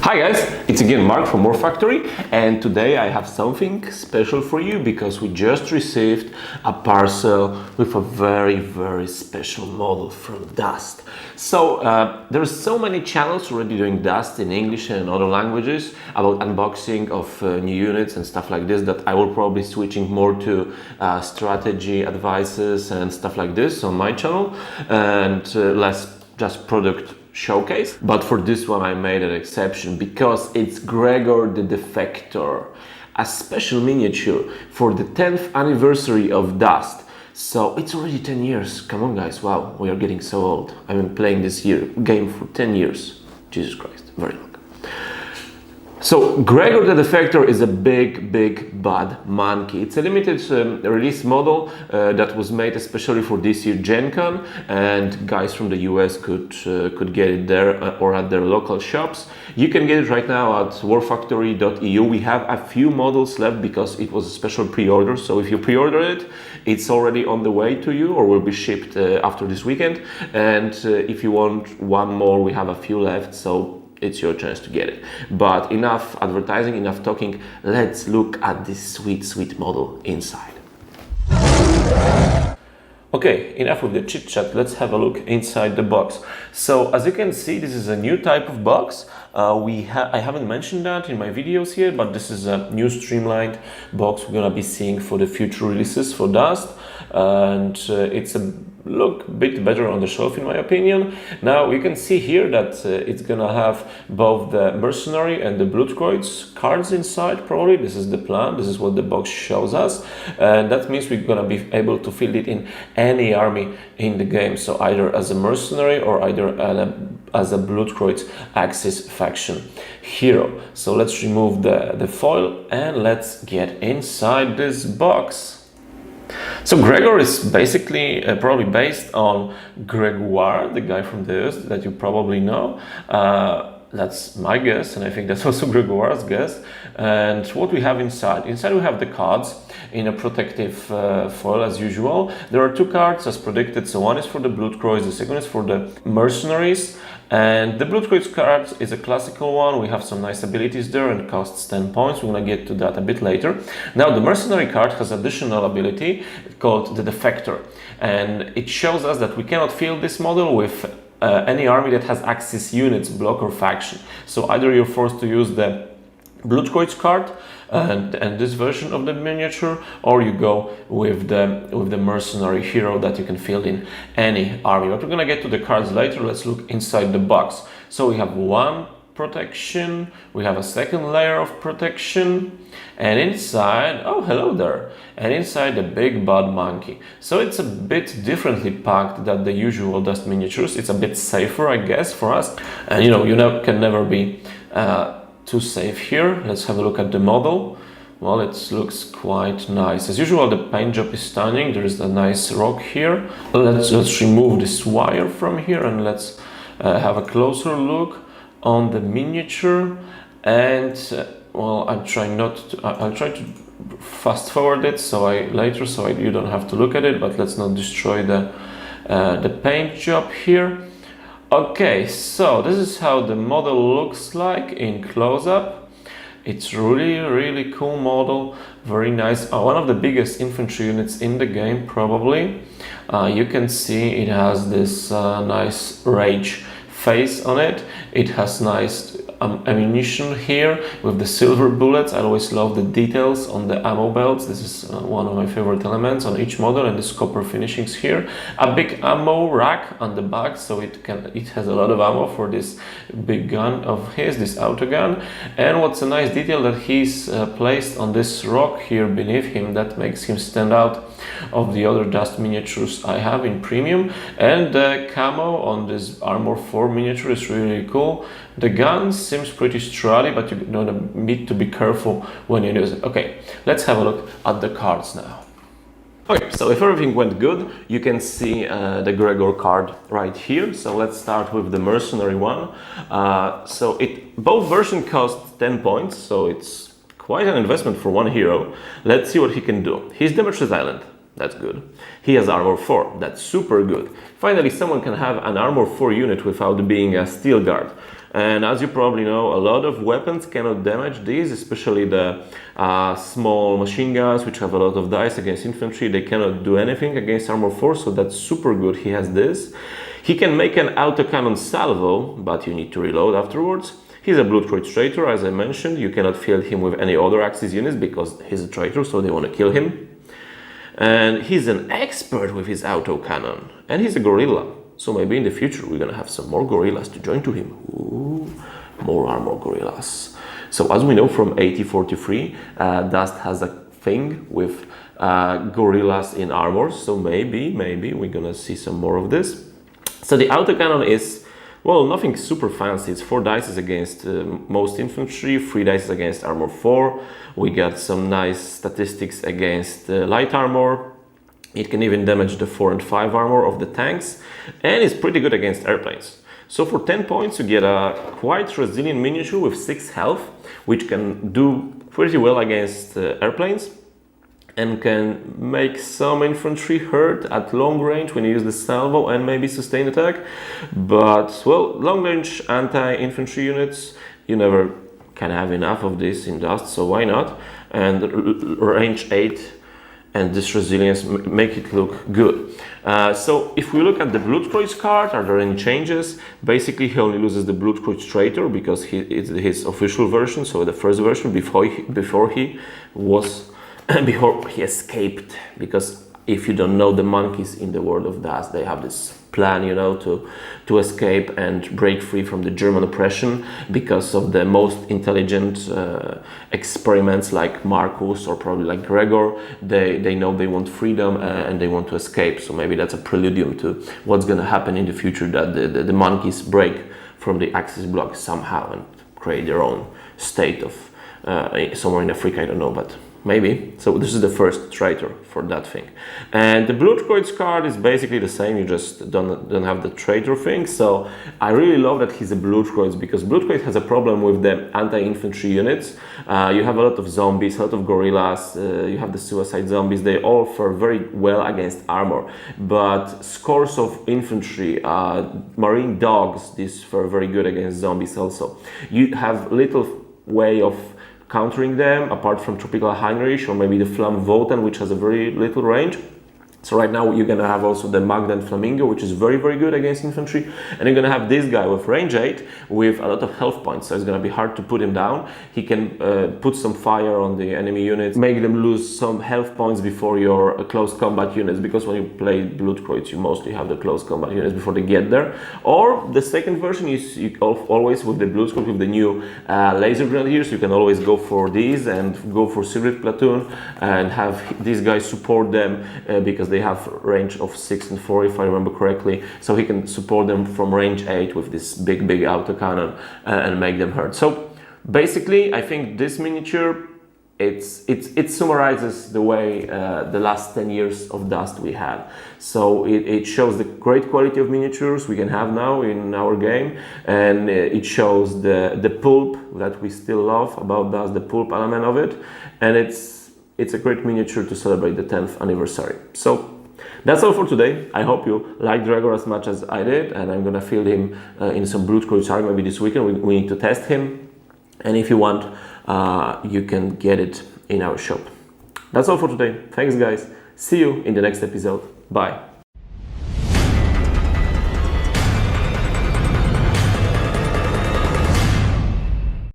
Hi guys, it's again Mark from Warfactory, and today I have something special for you because we just received a parcel with a very special model from Dust. So there's so many channels already doing Dust in English and other languages about unboxing of new units and stuff like this, that I will probably switching more to strategy advices and stuff like this on my channel, and less just product showcase. But for this one I made an exception because it's Gregor The Defector, a special miniature for the 10th anniversary of Dust. So it's already 10 years. Come on guys, wow, we are getting so old. I've been playing this game for 10 years. Jesus Christ, very long. So Gregor the Defector is a big bad monkey. It's a limited release model that was made especially for this year Gen Con, and guys from the US could get it there or at their local shops. You can get it right now at warfactory.eu. We have a few models left because it was a special pre-order. So if you pre-order it, it's already on the way to you or will be shipped after this weekend. And if you want one more, we have a few left. So it's your chance to get it. But enough advertising, enough talking. Let's look at this sweet model inside. Okay, enough with the chit chat. Let's have a look inside the box. So as you can see, this is a new type of box. I haven't mentioned that in my videos here, but this is a new streamlined box we're gonna be seeing for the future releases for Dust, and it's a look a bit better on the shelf in my opinion. Now you can see here that it's gonna have both the Mercenary and the Blutkreuz cards inside. Probably this is the plan, this is what the box shows us, and that means we're gonna be able to field it in any army in the game, so either as a Mercenary or either as a Blutkreuz Axis faction hero. So let's remove the foil and let's get inside this box. So Gregor is basically probably based on Gregoire, the guy from the East that you probably know. That's my guess, and I think that's also Gregoire's guess. And what we have inside we have the cards in a protective foil as usual. There are two cards as predicted, so one is for the Blutkreuz, the second is for the Mercenaries. And the Blutkreuz card is a classical one. We have some nice abilities there and costs 10 points. We're gonna get to that a bit later. Now the Mercenary card has additional ability called the Defector, and it shows us that we cannot field this model with any army that has Axis units, block or faction. So either you're forced to use the Blutkreuz card and this version of the miniature, or you go with the Mercenary hero that you can field in any army. But we're gonna get to the cards later. Let's look inside the box. So we have one protection, we have a second layer of protection, and inside, oh hello there, and inside the big bad monkey. So it's a bit differently packed than the usual Dust miniatures. It's a bit safer, I guess, for us, and you can never be too safe here. Let's have a look at the model. Well, it looks quite nice. As usual, the paint job is stunning. There is a nice rock here. Let's remove this wire from here and let's have a closer look on the miniature. And well, I'll try to fast forward it so you don't have to look at it, but let's not destroy the paint job here. Okay, so this is how the model looks like in close-up. It's really cool model, very nice. One of the biggest infantry units in the game, probably. You can see it has this nice rage face on it. It has nice ammunition here with the silver bullets. I always love the details on the ammo belts. This is one of my favorite elements on each model, and this copper finishings here. A big ammo rack on the back, so it has a lot of ammo for this big gun of his, this autogun. And what's a nice detail that he's placed on this rock here beneath him, that makes him stand out of the other Dust miniatures I have in premium. And the camo on this Armor 4 miniature is really cool. The gun seems pretty sturdy, but you need to be careful when you use it. Okay, let's have a look at the cards now. Okay, so if everything went good, you can see the Gregor card right here. So let's start with the Mercenary one. Both versions cost 10 points, so it's quite an investment for one hero. Let's see what he can do. He's damage resilient. That's good. He has armor 4. That's super good. Finally, someone can have an armor 4 unit without being a steel guard. And as you probably know, a lot of weapons cannot damage these, especially the small machine guns, which have a lot of dice against infantry. They cannot do anything against armor 4, so that's super good. He has this. He can make an autocannon salvo, but you need to reload afterwards. He's a Bloodcroyd traitor, as I mentioned. You cannot field him with any other Axis units because he's a traitor, so they want to kill him. And he's an expert with his autocannon. And he's a gorilla. So maybe in the future we're gonna have some more gorillas to join to him. Ooh, more armor gorillas. So as we know from 8043, Dust has a thing with gorillas in armor. So maybe we're gonna see some more of this. So the autocannon is, well, nothing super fancy. It's 4 dice against most infantry, 3 dice against armor 4. We got some nice statistics against light armor. It can even damage the 4 and 5 armor of the tanks, and it's pretty good against airplanes. So for 10 points you get a quite resilient miniature with 6 health, which can do pretty well against airplanes and can make some infantry hurt at long range when you use the salvo and maybe sustained attack. But, well, long range anti-infantry units, you never can have enough of this in Dust, so why not? And range 8 and this resilience make it look good. So if we look at the Bloodcroyd card, are there any changes? Basically, he only loses the Bloodcroyd traitor because it's his official version, so the first version before he escaped. Because if you don't know, the monkeys in the world of Dust, they have this plan, you know, to escape and break free from the German oppression because of the most intelligent experiments like Marcus or probably like Gregor. They know they want freedom and they want to escape. So maybe that's a prelude to what's going to happen in the future, that the monkeys break from the Axis bloc somehow and create their own state of somewhere in Africa, I don't know, but maybe. So this is the first traitor for that thing. And the Bloodcroyd card is basically the same, you just don't have the traitor thing. So I really love that he's a Bloodcroyd, because Bloodcroyd has a problem with the anti-infantry units. You have a lot of zombies, a lot of gorillas, you have the suicide zombies, they all fare very well against armor. But scores of infantry, marine dogs, these fare very good against zombies also. You have little way of countering them apart from Tropical Heinrich or maybe the Flam Votan, which has a very little range. So right now you're gonna have also the Magdan Flamingo, which is very good against infantry, and you're gonna have this guy with range 8 with a lot of health points, so it's gonna be hard to put him down. He can put some fire on the enemy units, make them lose some health points before your close combat units, because when you play Bloodcroyd you mostly have the close combat units before they get there. Or the second version is you always with the Bloodcroyd, with the new laser grenadiers, you can always go for these and go for Secret Platoon and have these guys support them because they have range of 6 and 4 if I remember correctly, so he can support them from range 8 with this big autocannon and make them hurt. So basically I think this miniature it summarizes the way the last 10 years of Dust we had. So it shows the great quality of miniatures we can have now in our game, and it shows the pulp that we still love about Dust, the pulp element of it, and it's a great miniature to celebrate the 10th anniversary. So that's all for today. I hope you liked Gregor as much as I did, and I'm gonna field him in some Bloodcroyd army maybe this weekend. We need to test him, and if you want, you can get it in our shop. That's all for today. Thanks guys. See you in the next episode. Bye.